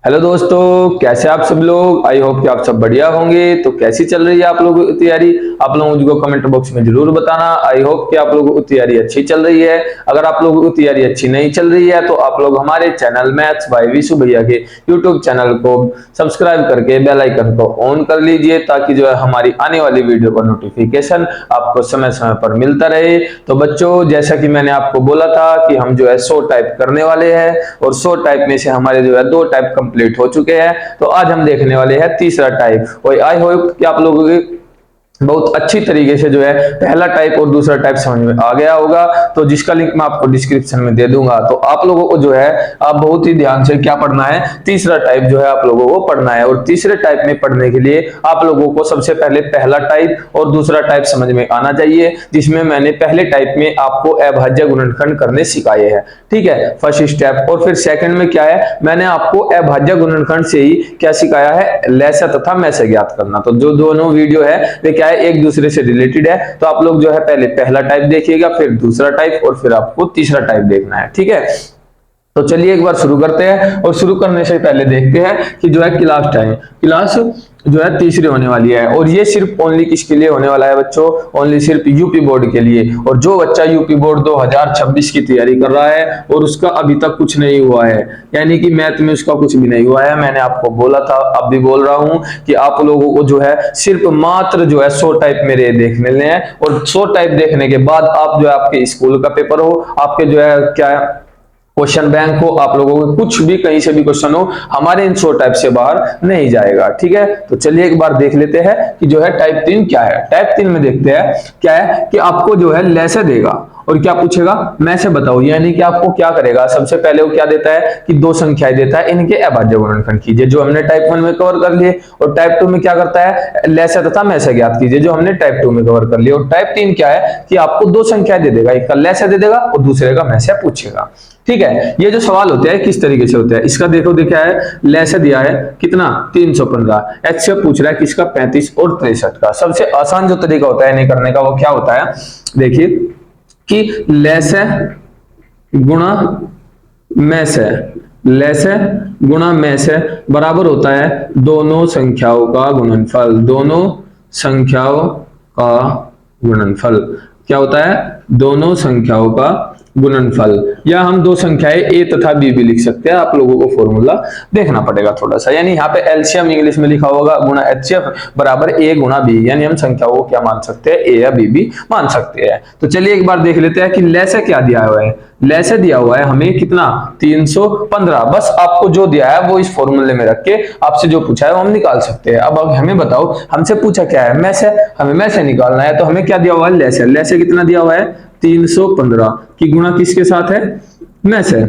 Hello दोस्तों, कैसे आप सब लोग। आई होप कि आप सब बढ़िया होंगे। तो कैसी चल रही है आप लोगों की तैयारी, आप लोग मुझको कमेंट बॉक्स में जरूर बताना। आई होप कि आप लोगों की तैयारी अच्छी चल रही है। अगर आप लोगों की तैयारी अच्छी नहीं चल रही है तो आप लोग हमारे चैनल मैथ्स बाय विशु भैया के यूट्यूब चैनल को सब्सक्राइब करके बेल आइकन को ऑन कर लीजिए, ताकि जो है हमारी आने वाली वीडियो का नोटिफिकेशन आपको समय समय पर मिलता रहे। तो बच्चों, जैसा कि मैंने आपको बोला था कि हम जो है 100 टाइप करने वाले हैं, और 100 टाइप में से हमारे जो है 2 टाइप कंप्लीट हो चुके हैं। तो आज हम देखने वाले हैं तीसरा टाइप। और आई होप कि आप लोगों की बहुत अच्छी तरीके से जो है पहला टाइप और दूसरा टाइप समझ में आ गया होगा। तो जिसका लिंक मैं आपको डिस्क्रिप्शन में दे दूंगा। तो आप लोगों को जो है आप बहुत ही ध्यान से क्या पढ़ना है, तीसरा टाइप जो है आप लोगों को पढ़ना है। और तीसरे टाइप में पढ़ने के लिए आप लोगों को सबसे पहले पहला टाइप और दूसरा टाइप समझ में आना चाहिए, जिसमें मैंने पहले टाइप में आपको अभाज्य गुणनखंड करने सिखाए हैं। ठीक है, फर्स्ट स्टेप। और फिर सेकंड में क्या है, मैंने आपको अभाज्य गुणनखंड से ही क्या सिखाया है, लैसा तथा मैसे ज्ञात करना। तो जो दोनों वीडियो है वे क्या है, एक दूसरे से रिलेटेड है। तो आप लोग जो है पहले पहला टाइप देखिएगा, फिर दूसरा टाइप, और फिर आपको तीसरा टाइप देखना है। ठीक है, तो चलिए एक बार शुरू करते हैं। और शुरू करने से पहले देखते हैं कि जो है क्लास टाइम, क्लास जो है तीसरी होने वाली है। और ये सिर्फ ओनली किसके लिए होने वाला है बच्चों, ओनली सिर्फ यूपी बोर्ड के लिए। और जो बच्चा यूपी बोर्ड 2026 की तैयारी कर रहा है और उसका अभी तक कुछ नहीं हुआ है, यानी कि मैथ में उसका कुछ भी नहीं हुआ है, मैंने आपको बोला था, अब भी बोल रहा हूं कि आप लोगों को जो है सिर्फ मात्र जो है 100 टाइप मेरे देखने लेने हैं। और 100 टाइप देखने के बाद आप जो है आपके स्कूल का पेपर हो, आपके जो है क्या क्वेश्चन बैंक हो, आप लोगों को कुछ भी कहीं से भी क्वेश्चन हो, हमारे इन 100 टाइप से बाहर नहीं जाएगा। ठीक है, तो चलिए एक बार देख लेते हैं कि जो है टाइप 3 क्या है। टाइप 3 में देखते हैं क्या है कि आपको जो है लैसे देगा और क्या पूछेगा, मैं से बताओ। यानी कि आपको क्या करेगा, सबसे पहले वो क्या देता है कि दो संख्याएं देता है, इनके अभाज्य गुणनखंड कीजिए, जो हमने टाइप 1 में कवर कर लिए। और टाइप 2 में क्या करता है, लैसे तथा मैसे ज्ञात कीजिए, जो हमने टाइप 2 में कवर कर लिए। और टाइप 3 क्या है कि आपको दो संख्याएं दे देगा, एक का लैसे दे देगा और दूसरे का मैसे पूछेगा। ठीक है, ये जो सवाल होते हैं किस तरीके से होते हैं, इसका देखो देखा है, लैसे दिया है कितना 315, एच से पूछ रहा है किसका 35 और 63 का। सबसे आसान जो तरीका होता है नहीं करने का वो क्या होता है, देखिए कि लैसे गुणा मैसे, लैसे गुणा मैसे बराबर होता है दोनों संख्याओं का गुणनफल। दोनों संख्याओं का गुणनफल क्या होता है, दोनों संख्याओं का गुणनफल। या हम दो संख्याएं ए तथा बी भी लिख सकते हैं, आप लोगों को फॉर्मूला देखना पड़ेगा थोड़ा सा। यानी यहाँ पे एलसीएम इंग्लिश में लिखा होगा गुणा एचसीएफ बराबर ए गुणा बी, यानी हम संख्याओं को क्या मान सकते हैं, ए या बी भी मान सकते हैं। तो चलिए एक बार देख लेते हैं कि लैसे क्या दिया हुआ है। लैसे दिया हुआ है हमें कितना 315। बस आपको जो दिया है वो इस फॉर्मूले में रख के आपसे जो पूछा है वो हम निकाल सकते हैं। अब हमें बताओ, हमसे पूछा क्या है, मैसे, हमें मैसे निकालना है। तो हमें क्या दिया हुआ है, लैसे। लैसे कितना दिया हुआ है 315 की गुणा किसके साथ है, मैसे,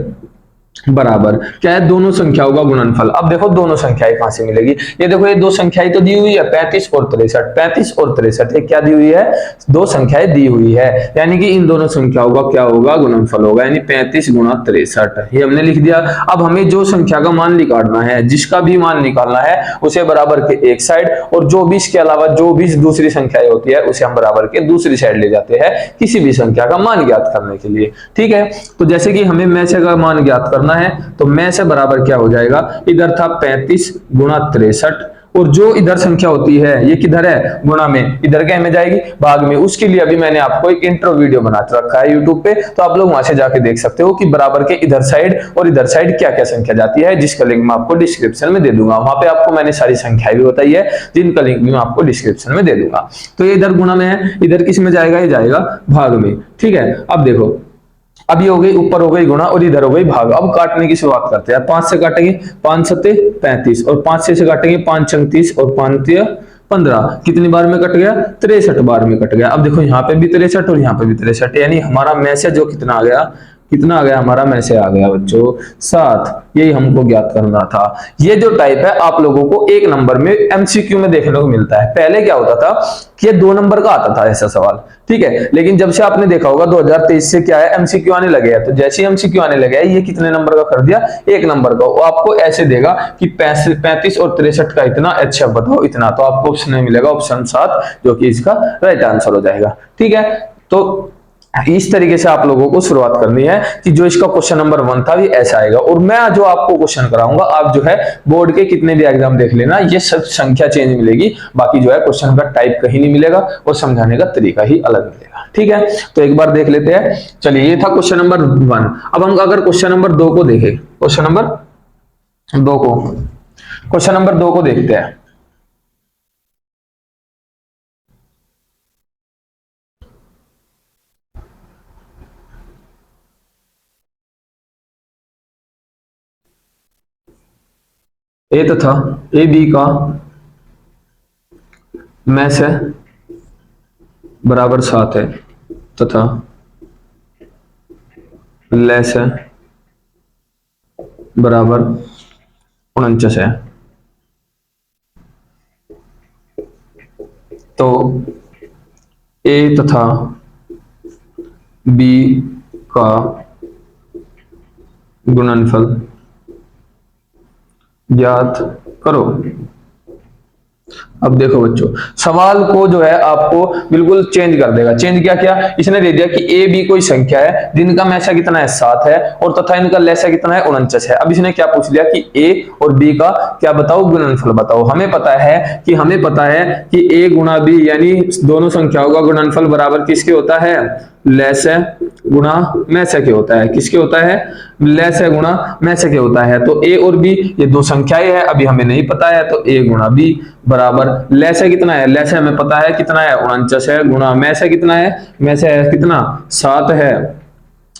बराबर क्या है दोनों संख्याओं का गुणनफल। अब देखो दोनों संख्याएं कहां से मिलेगी, ये देखो ये दो संख्याएं तो दी हुई है 35 और 63। 35 और 63 ये क्या दी हुई है, दो संख्याएं दी हुई है, यानी कि इन दोनों संख्याओं का क्या होगा, गुणनफल होगा। यानी 35 गुणा 63 ये हमने लिख दिया। अब हमें जो संख्या का मान निकालना है, जिसका भी मान निकालना है उसे बराबर के एक साइड, और जो भी इसके अलावा जो भी दूसरी संख्याएं होती है उसे हम बराबर के दूसरी साइड ले जाते हैं किसी भी संख्या का मान ज्ञात करने के लिए। ठीक है, तो जैसे कि हमें मैसे का मान ज्ञात करना है, तो मैं से बराबर क्या हो जाएगा, इधर था 35 गुणा 63, और जो इधर संख्या होती है ये किधर है, गुणा में, इधर क्या में जाएगी, भाग में। उसके लिए अभी मैंने आपको एक इंट्रो वीडियो बना रखा है यूट्यूब पे, तो आप लोग वहां से जाके देख सकते हो कि बराबर के इधर साइड और इधर साइड क्या क्या संख्या जाती है, जिसका लिंक मैं आपको डिस्क्रिप्शन में दे दूंगा। वहां पे आपको मैंने सारी संख्याएं भी बताई है, जिनका लिंक भी मैं आपको डिस्क्रिप्शन में दे दूंगा। तो ये इधर गुणा में है, इधर किस में जाएगा, ये जाएगा भाग में। ठीक है, अब देखो, अब ये हो गई, ऊपर हो गई गुणा और इधर हो गई भाग। अब काटने की शुरुआत करते हैं। 5 से काटेंगे, 5 सत्ते 35, और 5 से काटेंगे 5 चंग 30 और 5 15। कितनी बार में कट गया, 63 बार में कट गया। अब देखो यहाँ पे भी 63 और यहाँ पे भी 63, यानी हमारा मैसेज जो कितना आ गया, कितना आ गया हमारा मैसे आ गया बच्चों 7। यही हमको ज्ञात करना था। ये जो टाइप है आप लोगों को एक नंबर में एमसीक्यू में देखने को मिलता है। पहले क्या होता था कि ये 2 नंबर का आता था ऐसा सवाल। ठीक है, लेकिन जब से आपने देखा होगा 2023 से क्या है, एमसीक्यू आने लगे हैं। तो जैसे ही एमसीक्यू आने लगे हैं, ये कितने नंबर का कर दिया, एक नंबर का। वो आपको ऐसे देगा कि 35 और 63 का इतना, अच्छा बताओ इतना। तो आपको ऑप्शन में मिलेगा ऑप्शन 7, जो कि इसका राइट आंसर हो जाएगा। ठीक है, तो इस तरीके से आप लोगों को शुरुआत करनी है कि जो इसका क्वेश्चन नंबर 1 था, ये ऐसा आएगा। और मैं जो आपको क्वेश्चन कराऊंगा, आप जो है बोर्ड के कितने भी एग्जाम देख लेना, ये सब संख्या चेंज मिलेगी, बाकी जो है क्वेश्चन का टाइप कहीं नहीं मिलेगा और समझाने का तरीका ही अलग मिलेगा। ठीक है, तो एक बार देख लेते हैं। चलिए, ये था क्वेश्चन नंबर 1। अब हम अगर क्वेश्चन नंबर 2 को देखें, क्वेश्चन नंबर 2 को, क्वेश्चन नंबर 2 को देखते हैं। ए तथा ए बी का मैस है बराबर 7 है तथा लेस है बराबर 49 है। तो ए तथा बी का गुणनफल ज्ञात करो। अब देखो बच्चों, सवाल को जो है आपको बिल्कुल चेंज कर देगा। चेंज क्या किया, इसने दे दिया कि ए बी कोई संख्या है जिनका मैसा कितना है 7 है और तथा इनका लैसा कितना है 49 है। अब इसने क्या पूछ लिया कि ए और बी का क्या बताओ, गुणनफल बताओ। हमें पता है कि ए गुणा बी यानी दोनों संख्याओं का गुणनफल बराबर किसके होता है, लैसे गुणा मैसे के होता है। किसके होता है, लैसे गुणा मैसे के होता है। तो ए और बी ये दो संख्याएं हैं, अभी हमें नहीं पता है, तो ए गुणा बी बराबर लैसे कितना है, लैसे हमें पता है कितना है 49 है, गुणा मैसे कितना है, मैसे है कितना 7 है,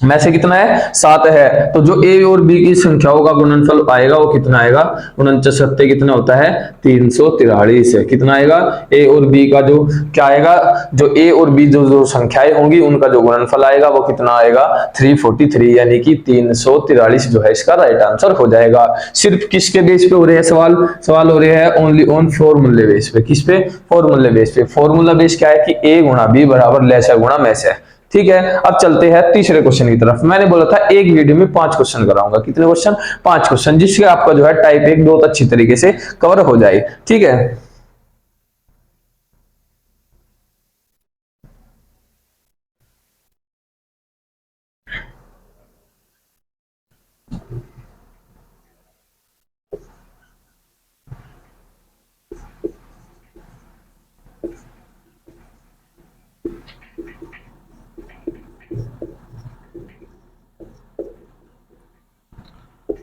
में से कितना है 7 है। तो जो ए और बी की संख्याओं का गुणनफल आएगा वो कितना आएगा, 49 सत्ते कितना होता है 343 है। कितना आएगा, ए और बी का जो क्या आएगा, जो ए और बी जो संख्याएं होंगी उनका जो गुणनफल आएगा वो कितना आएगा 343, यानी कि 343 जो है इसका राइट आंसर हो जाएगा। सिर्फ किसके बेस पे हो रहे हैं सवाल हो रहे हैं, ओनली ऑन फॉर्मूले बेस पे। किस पे, फॉर्मूले बेस पे। फॉर्मूला बेस क्या है कि ए गुणा बी बराबर लैसा गुणा मैसे। ठीक है, अब चलते हैं तीसरे क्वेश्चन की तरफ। मैंने बोला था एक वीडियो में 5 क्वेश्चन कराऊंगा। कितने क्वेश्चन, 5 क्वेश्चन, जिससे आपका जो है टाइप 1 बहुत अच्छी तरीके से कवर हो जाए। ठीक है,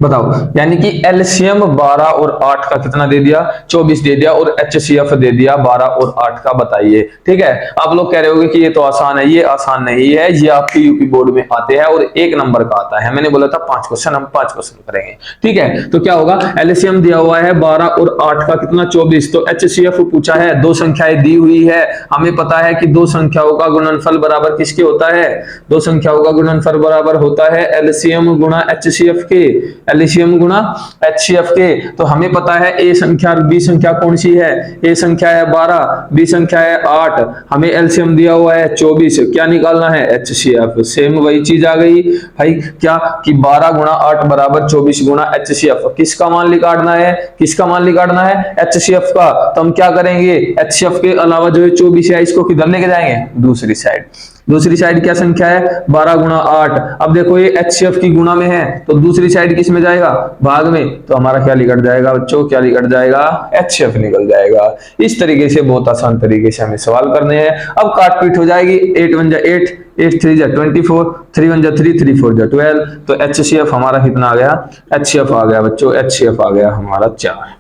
बताओ। यानी कि एलसीएम 12 और 8 का कितना दे दिया, 24 दे दिया, और एचसीएफ दे दिया 12 और 8 का। बताइए। ठीक है, आप लोग कह रहे होंगे कि ये तो आसान है, ये आसान नहीं है, ये आपके यूपी बोर्ड में आते हैं और 1 नंबर का आता है। मैंने बोला था 5 क्वेश्चन, हम 5 क्वेश्चन करेंगे। ठीक है, तो क्या होगा, एलसीएम दिया हुआ है 12 और 8 का कितना 24, तो एचसीएफ पूछा है, दो संख्याएं दी हुई है, हमें पता है कि दो संख्याओं का गुणनफल बराबर किसके होता है, दो संख्याओं का गुणनफल बराबर होता है एलसीएम गुणा एचसीएफ के, एलसीएम गुणा एचसीएफ के। तो हमें पता है ए संख्या और बी संख्या कौन सी है, ए संख्या है 12, बी संख्या है 8, हमें एलसीएम दिया हुआ है 24, क्या निकालना है एचसीएफ। सेम वही चीज आ गई भाई, क्या कि 12 गुणा 8 बराबर 24 गुणा एचसीएफ। किसका मान निकालना है, किसका मान निकालना है एचसीएफ का। तो हम क्या करेंगे, एचसीएफ के अलावा जो 24 है इसको किधर लेके जाएंगे, दूसरी साइड। दूसरी साइड क्या संख्या है 12 गुणा 8। अब देखो ये एचसीएफ की गुणा में है, तो दूसरी साइड किस में जाएगा, भाग में। तो हमारा क्या निकल जाएगा बच्चों, क्या निकल जाएगा, एचसीएफ निकल जाएगा। इस तरीके से बहुत आसान तरीके से हमें सवाल करने हैं। अब काट पीट हो जाएगी, 8 1 जा 8, 8 3 जा 24, 3 1 जा 3, 3 4 जा 12। तो एचसीएफ हमारा कितना आ गया, एचसीएफ आ गया बच्चों, एचसीएफ आ गया हमारा 4।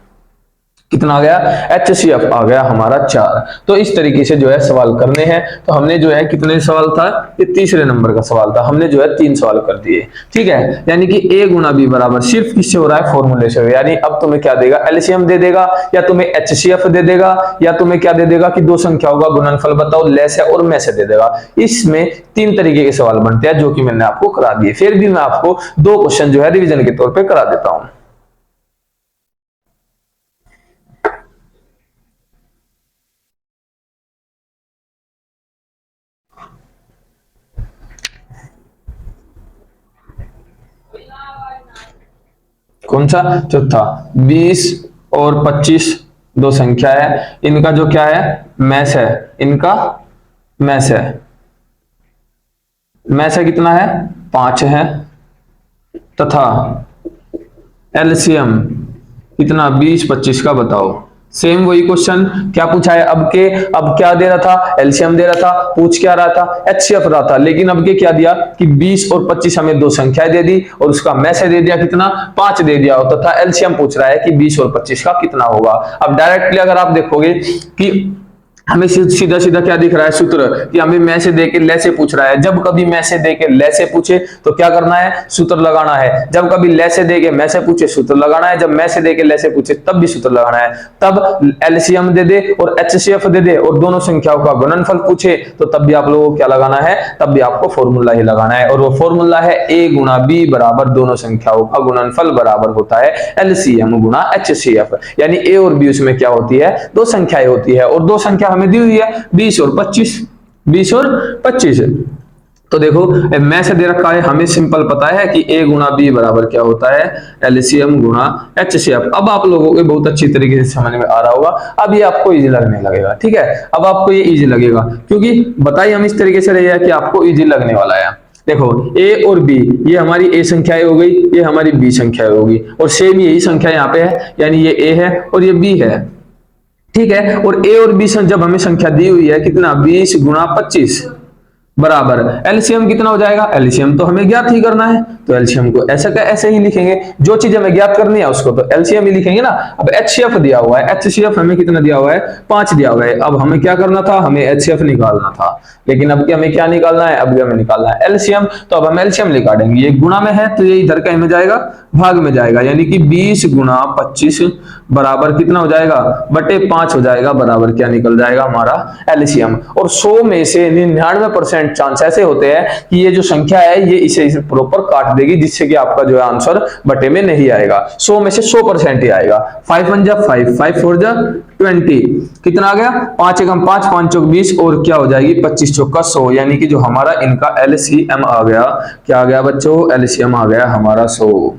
कितना आ गया, एचसीएफ आ गया हमारा 4। तो इस तरीके से जो है सवाल करने हैं। तो हमने जो है कितने सवाल था, ये तीसरे नंबर का सवाल था, हमने जो है 3 सवाल कर दिए। ठीक है, यानी कि ए गुणा बी बराबर सिर्फ किससे हो रहा है, फॉर्मूले से। यानी अब तुम्हें क्या देगा, एलसीएम दे देगा, या तुम्हें एचसीएफ दे देगा, या तुम्हें क्या दे देगा कि दो संख्याओं का गुणनफल बताओ, लेस है और में से दे देगा। इसमें 3 तरीके के सवाल बनते हैं जो कि मैंने आपको करा दिए। फिर भी मैं आपको 2 क्वेश्चन जो है रिविजन के तौर पर करा देता हूं। कौन सा, चौथा। 20 और 25 दो संख्या है, इनका जो क्या है मैस है, इनका मैस है। में से कितना है 5 है, तथा एलसीएम कितना 20 25 का बताओ। सेम वही क्वेश्चन क्या पूछा है अब क्या दे रहा था, एलसीएम दे रहा था, पूछ क्या रहा था, एचसीएफ रहा था, लेकिन अब के क्या दिया कि 20 और 25 हमें दो संख्याएं दे दी और उसका में से दे दिया कितना 5 दे दिया, तथा एलसीएम पूछ रहा है कि 20 और 25 का कितना होगा। अब डायरेक्टली अगर आप देखोगे कि हमें सीधा सीधा क्या दिख रहा है सूत्र कि हमें में से दे के ले से पूछ रहा है। जब कभी में से दे के ले से पूछे तो क्या करना है, सूत्र लगाना है। जब कभी ले से दे के में से पूछे सूत्र लगाना है, जब में से दे के ले से पूछे तब भी सूत्र लगाना है। तब एलसीएम दे दे और एचसीएफ दे दे और दोनों संख्याओं का गुणनफल पूछे तो तब भी आप लोगों को क्या लगाना है, तब भी आपको फॉर्मूला ही लगाना है, और वो फॉर्मूला है a गुणा b बराबर दोनों संख्याओं का गुणनफल बराबर होता है एलसीएम गुणा एचसीएफ। यानी a और b उसमें क्या होती है, दो संख्याएं होती है, और दो संख्या हमें दी हुई है 20 और 25, 20 और 25। तो देखो में से दे रखा है, हमें सिंपल पता है कि a गुणा b बराबर क्या होता है एलसीएम गुणा एचसीएफ। अब आप लोगों को बहुत अच्छी तरीके से समझ में आ रहा होगा, अब ये आपको इजी लगने लगेगा। ठीक है, अब आपको ये इजी लगेगा क्योंकि बताइए हम इस तरीके से रही है कि आपको इजी लगने वाला है। देखो a और b ये हमारी a संख्याएं हो गई, ये हमारी b संख्याएं होगी, और सेम यही संख्या यहाँ पे है, यानी ये a है और ये b है। ठीक है, और a और b जब हमें संख्या दी हुई है कितना 20 गुणा 25 बराबर एलसीएम कितना हो जाएगा, एलसीएम तो हमें ज्ञात ही करना है, तो एलसीएम को ऐसा का ऐसे ही लिखेंगे, जो चीज हमें ज्ञात करनी है उसको तो एलसीएम ही लिखेंगे ना। अब एचसीएफ दिया हुआ है, एचसीएफ हमें कितना दिया हुआ है 5 दिया हुआ है। अब हमें क्या करना था, हमें एचसीएफ निकालना था, लेकिन अब हमें क्या निकालना है, अब हमें निकालना है एलसीएम। तो अब हम एलसीएम निकालेंगे, ये गुणा में है तो ये इधर का में जाएगा, भाग में जाएगा, यानी कि 20 गुणा 25 बराबर कितना हो जाएगा बटे 5 हो जाएगा, बराबर क्या निकल जाएगा हमारा एलसीएम। और 100 में से 99% चांस ऐसे होते हैं कि ये जो संख्या है ये इसे प्रॉपर काट देगी, जिससे कि आपका जो है आंसर बटे में नहीं आएगा। 100 में से 100% ही आएगा। 5 1 जा 5, 5 4 जा 20, कितना आ गया 5 1 5, 5 चौक 20 और क्या हो जाएगी 25 चौका 100, यानी कि जो हमारा इनका एलसीएम आ गया, क्या आ गया बच्चों, एलसीएम आ गया हमारा 100,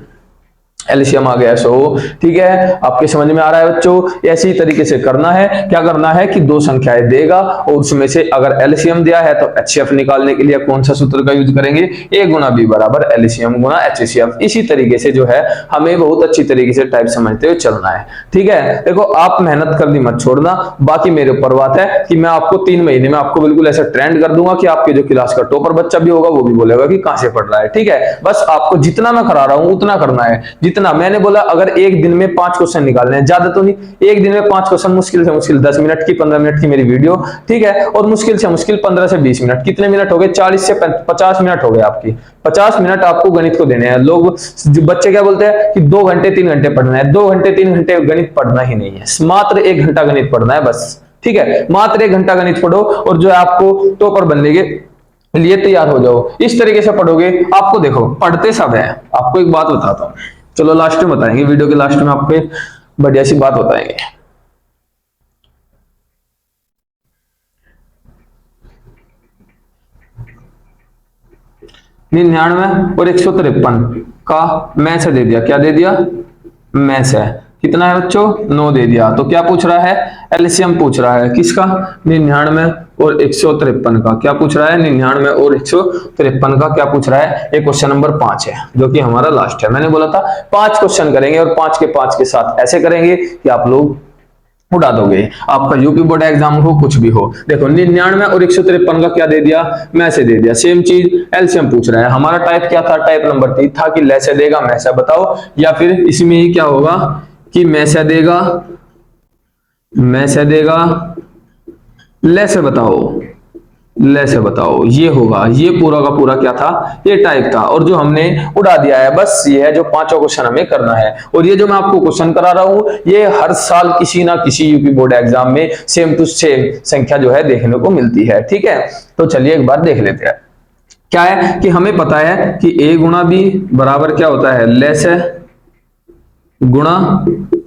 एलसीएम आ गया 100। ठीक है, आपके समझ में आ रहा है बच्चों। ऐसी तरीके से करना है, क्या करना है कि दो संख्याएं देगा और उसमें से अगर एलसीएम दिया है तो एचसीएफ निकालने के लिए कौन सा सूत्र का यूज करेंगे, a गुणा b बराबर एलसीएम गुणा एचसीएफ। इसी तरीके से जो है हमें बहुत अच्छी तरीके से टाइप समझते हुए चलना है। ठीक है, देखो आप मेहनत करनी मत छोड़ना, बाकी मेरे ऊपर बात है कि मैं आपको 3 महीने में आपको बिल्कुल ऐसा ट्रेंड कर दूंगा कि आपके जो क्लास का टॉपर बच्चा भी होगा वो भी बोलेगा कि कहां से पढ़ रहा है। ठीक है, बस आपको जितना मैं करा रहा हूं उतना करना है, जितना मैंने बोला। अगर एक दिन में 5 क्वेश्चन निकालने हैं, ज्यादा तो नहीं, एक दिन में 5 क्वेश्चन, मुश्किल से मुश्किल 10 मिनट की 15 मिनट की मेरी वीडियो। ठीक है, और मुश्किल से मुश्किल 15 से 20 मिनट, कितने मिनट हो गए 40 से 50 मिनट हो गए आपकी। 50 मिनट आपको गणित को देने हैं। लोग जो बच्चे क्या बोलते हैं कि 2 घंटे 3 घंटे पढ़ना है, 2 घंटे 3 घंटे गणित पढ़ना ही नहीं है, मात्र 1 घंटा गणित पढ़ना है बस। ठीक है, मात्र 1 घंटा गणित पढ़ो और जो है आपको टॉपर बनने के लिए तैयार हो जाओ। इस तरीके से पढ़ोगे, आपको देखो पढ़ते सब है। आपको एक बात बताता हूं, चलो लास्ट में बताएंगे, वीडियो के लास्ट में आपको एक बढ़िया सी बात बताएंगे। 99 और 153 का में से दे दिया, क्या दे दिया में से, कितना है बच्चों 9 दे दिया। तो क्या पूछ रहा है, एलसीएम पूछ रहा है किसका, 99 और 153 का। क्या पूछ रहा है, 99 और 153 का क्या पूछ रहा है। ये क्वेश्चन नंबर 5 है जो कि हमारा लास्ट है। मैंने बोला था 5 क्वेश्चन करेंगे और 5 के 5 के साथ ऐसे करेंगे कि आप लोग उड़ा दोगे, आपका यूपी बोर्ड एग्जाम हो कुछ भी हो। देखो 99 और 153 का क्या दे दिया, में से दे दिया। सेम चीज एलसीएम पूछ रहा है। हमारा टाइप क्या था, टाइप नंबर 3 था कि ले से देगा में से बताओ, या फिर इसमें ही क्या होगा कि में से देगा ले से बताओ, ले से बताओ, ये होगा। ये पूरा का पूरा क्या था, ये टाइप था, और जो हमने उड़ा दिया है बस ये है जो 5 क्वेश्चन हमें करना है। और ये जो मैं आपको क्वेश्चन करा रहा हूं ये हर साल किसी ना किसी यूपी बोर्ड एग्जाम में सेम टू सेम संख्या जो है देखने को मिलती है। ठीक है, तो चलिए एक बार देख लेते हैं। क्या है कि हमें पता है कि a गुणा b बराबर क्या होता है, ले से गुणा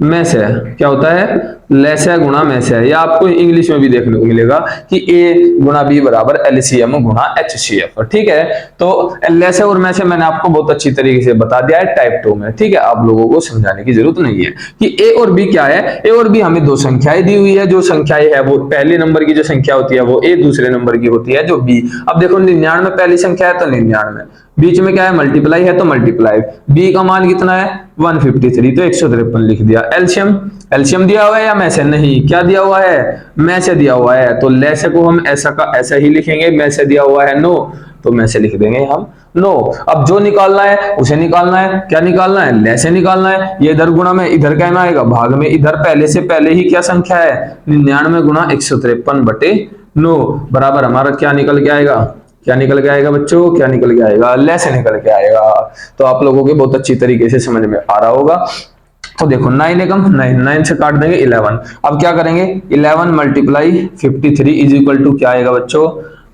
में से क्या होता है, लेस है गुणा में से है। या आपको इंग्लिश में भी देखने को मिलेगा कि ए गुणा बी बराबर एलसीएम गुणा एचसीएफ। ठीक है, तो लेस है और में से मैंने आपको बहुत अच्छी तरीके से बता दिया है टाइप 2 में। ठीक है, आप लोगों को समझाने की जरूरत नहीं है कि ए और बी क्या है। ए और बी हमें दो संख्याएं दी हुई है, जो संख्याएं है वो पहले नंबर की जो संख्या होती है वो ए, दूसरे नंबर की होती है जो बी। अब देखो 99 पहली संख्या है तो 99, बीच में क्या है मल्टीप्लाई है तो मल्टीप्लाई, बी का मान कितना है 153, तो 153 लिख दिया। एलसीएम, एलसीएम दिया हुआ है या में से, नहीं, क्या दिया हुआ है, में से दिया हुआ है, तो लेस को हम ऐसा का ऐसा ही लिखेंगे, में से दिया हुआ है नो, तो में से लिख देंगे हम नो। अब जो निकालना है उसे निकालना है, क्या निकालना है, ले से निकालना है। ये इधर गुणा में इधर क्या आएगा भाग में, इधर पहले से पहले ही क्या संख्या है 99 गुणा 153 बटे 9 बराबर हमारा क्या निकल के आएगा, क्या निकल के आएगा बच्चों, क्या निकल के आएगा, ले से निकल के आएगा। तो आप लोगों के बहुत अच्छी तरीके से समझ में आ रहा होगा। तो देखो 9 एकम 9 से काट देंगे 11। अब क्या करेंगे 11 मल्टीप्लाई 53 इज इक्वल टू क्या आएगा बच्चों,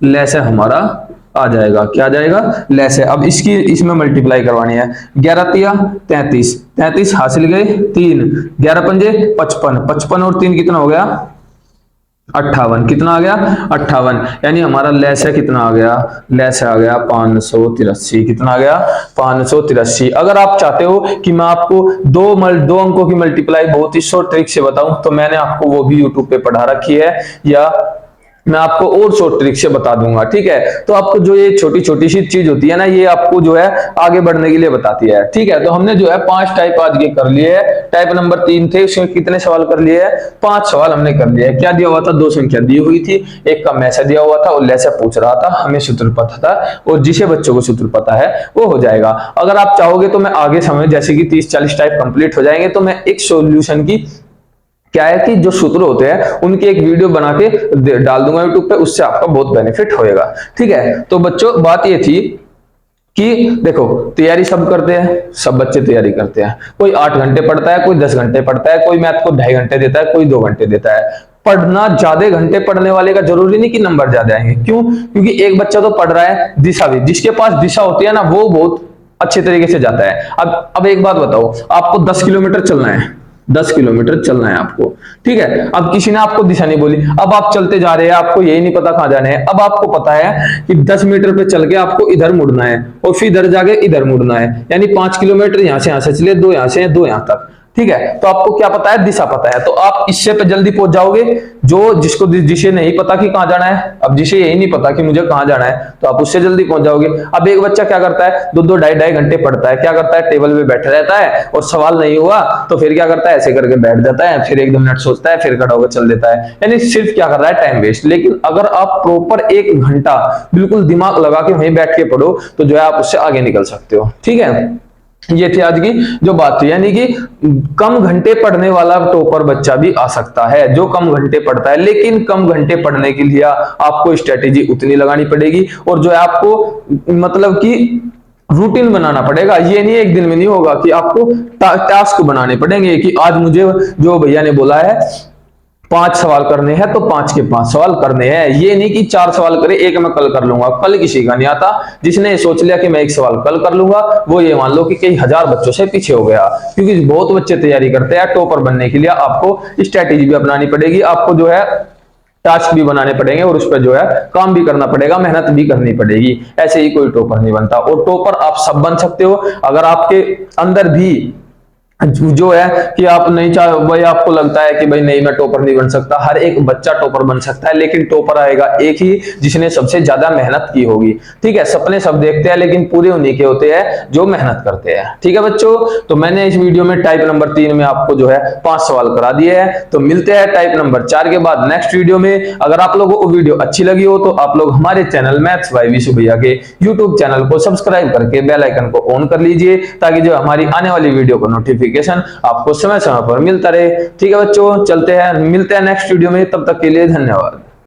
लेस है हमारा आ जाएगा, क्या आ जाएगा, लेस है। अब इसकी इसमें मल्टीप्लाई करवानी है, 11 तिया 33, 33 हासिल गए 3, 11 पंजे 55, 55 और 3 कितना हो गया 58, कितना आ गया 58, यानी हमारा लेस है कितना आ गया, लेस आ गया 583, कितना आ गया 583। अगर आप चाहते हो कि मैं आपको दो अंकों की मल्टीप्लाई बहुत ही शॉर्ट ट्रिक से बताऊं तो मैंने आपको वो भी यूट्यूब पे पढ़ा रखी है, या मैं आपको और शॉर्ट ट्रिक से बता दूंगा। ठीक है, तो आपको जो ये छोटी छोटी सी चीज होती है ना, ये आपको जो है आगे बढ़ने के लिए बताती है। ठीक है, तो हमने जो है 5 टाइप आज के कर लिए है। टाइप नंबर 3 थे, उसमें कितने सवाल कर लिए हैं, 5 सवाल हमने कर लिए। क्या दिया हुआ था, 2 संख्या दी हुई थी, एक का मैसेज दिया हुआ था और लेसा पूछ रहा था, हमें सूत्र पता था, और जिसे बच्चों को सूत्र पता है वो हो जाएगा। अगर आप चाहोगे तो मैं आगे समय जैसे कि 30-40 टाइप कंप्लीट हो जाएंगे तो मैं एक सोल्यूशन की क्या है कि जो सूत्र होते हैं उनकी एक वीडियो बना के डाल दूंगा यूट्यूब पे, उससे आपका बहुत बेनिफिट होएगा। ठीक है, तो बच्चों बात ये थी कि देखो तैयारी सब करते हैं, सब बच्चे तैयारी करते हैं, कोई 8 घंटे पढ़ता है, कोई 10 घंटे पढ़ता है, कोई मैथ को 2.5 घंटे देता है, कोई 2 घंटे देता है। पढ़ना ज्यादा घंटे पढ़ने वाले का जरूरी नहीं कि नंबर ज्यादा आएंगे, क्यों, क्योंकि एक बच्चा तो पढ़ रहा है दिशा भी, जिसके पास दिशा होती है ना वो बहुत अच्छे तरीके से जाता है। अब एक बात बताओ, आपको 10 किलोमीटर चलना है, 10 किलोमीटर चलना है आपको, ठीक है। अब किसी ने आपको दिशा नहीं बोली, अब आप चलते जा रहे हैं, आपको यही नहीं पता कहां जाना है। अब आपको पता है कि 10 मीटर पे चल के आपको इधर मुड़ना है और फिर इधर जाके इधर मुड़ना है, यानी 5 किलोमीटर यहां से चले, 2 यहां से 2 यहां तक। ठीक है, तो आपको क्या पता है, दिशा पता है, तो आप इससे पे जल्दी पहुंच जाओगे। जो जिसको जिसे नहीं पता कि कहां जाना है, अब जिसे यही नहीं पता कि मुझे कहां जाना है, तो आप उससे जल्दी पहुंच जाओगे। अब एक बच्चा क्या करता है, 2-2 2.5 घंटे पढ़ता है, क्या करता है, टेबल पे बैठा रहता है और सवाल नहीं हुआ तो फिर क्या करता है, ऐसे करके बैठ जाता है, फिर 1-2 मिनट सोचता है, फिर खड़ा होकर चल देता है, यानी सिर्फ क्या कर रहा है, टाइम वेस्ट। लेकिन अगर आप प्रॉपर 1 घंटा बिल्कुल दिमाग लगा के वहीं बैठ के पढ़ो तो जो है आप उससे आगे निकल सकते हो। ठीक है, ये थी आज की जो बात थी, यानी कि कम घंटे पढ़ने वाला टॉपर बच्चा भी आ सकता है, जो कम घंटे पढ़ता है। लेकिन कम घंटे पढ़ने के लिए आपको स्ट्रेटेजी उतनी लगानी पड़ेगी और जो है आपको मतलब कि रूटीन बनाना पड़ेगा। ये नहीं एक दिन में नहीं होगा कि आपको टास्क बनाने पड़ेंगे कि आज मुझे जो भैया ने बोला है 5 सवाल करने हैं तो 5 के 5 सवाल करने हैं। ये नहीं कि 4 सवाल करे, एक मैं कल कर लूंगा, कल किसी का नहीं आता। जिसने सोच लिया कि मैं 1 सवाल कल कर लूंगा वो ये मान लो कि कई हजार बच्चों से पीछे हो गया, क्योंकि बहुत बच्चे तैयारी करते हैं। टॉपर बनने के लिए आपको स्ट्रेटेजी भी अपनानी पड़ेगी, आपको जो है टास्क भी बनाने पड़ेंगे और उस पर जो है काम भी करना पड़ेगा, मेहनत भी करनी पड़ेगी। ऐसे ही कोई टॉपर नहीं बनता, और टॉपर आप सब बन सकते हो अगर आपके अंदर भी जो है कि आप नहीं चाहे, भाई आपको लगता है कि भाई नहीं मैं टॉपर नहीं बन सकता। हर एक बच्चा टॉपर बन सकता है, लेकिन टॉपर आएगा एक ही जिसने सबसे ज्यादा मेहनत की होगी। ठीक है, सपने सब देखते हैं लेकिन पूरे उन्हीं के होते हैं जो मेहनत करते हैं। ठीक है बच्चों, तो मैंने इस वीडियो में टाइप नंबर 3 में आपको जो है 5 सवाल करा दिए हैं। तो मिलते हैं टाइप नंबर 4 के बाद नेक्स्ट वीडियो में। अगर आप लोगों को वीडियो अच्छी लगी हो तो आप लोग हमारे चैनल मैथ्स बाय विशु भैया के यूट्यूब चैनल को सब्सक्राइब करके बेल आइकन को ऑन कर लीजिए, ताकि जो हमारी आने वाली वीडियो का नोटिफिकेशन आपको समय समय पर मिलता रहे। ठीक है बच्चों, चलते हैं, मिलते हैं नेक्स्ट वीडियो में, तब तक के लिए धन्यवाद।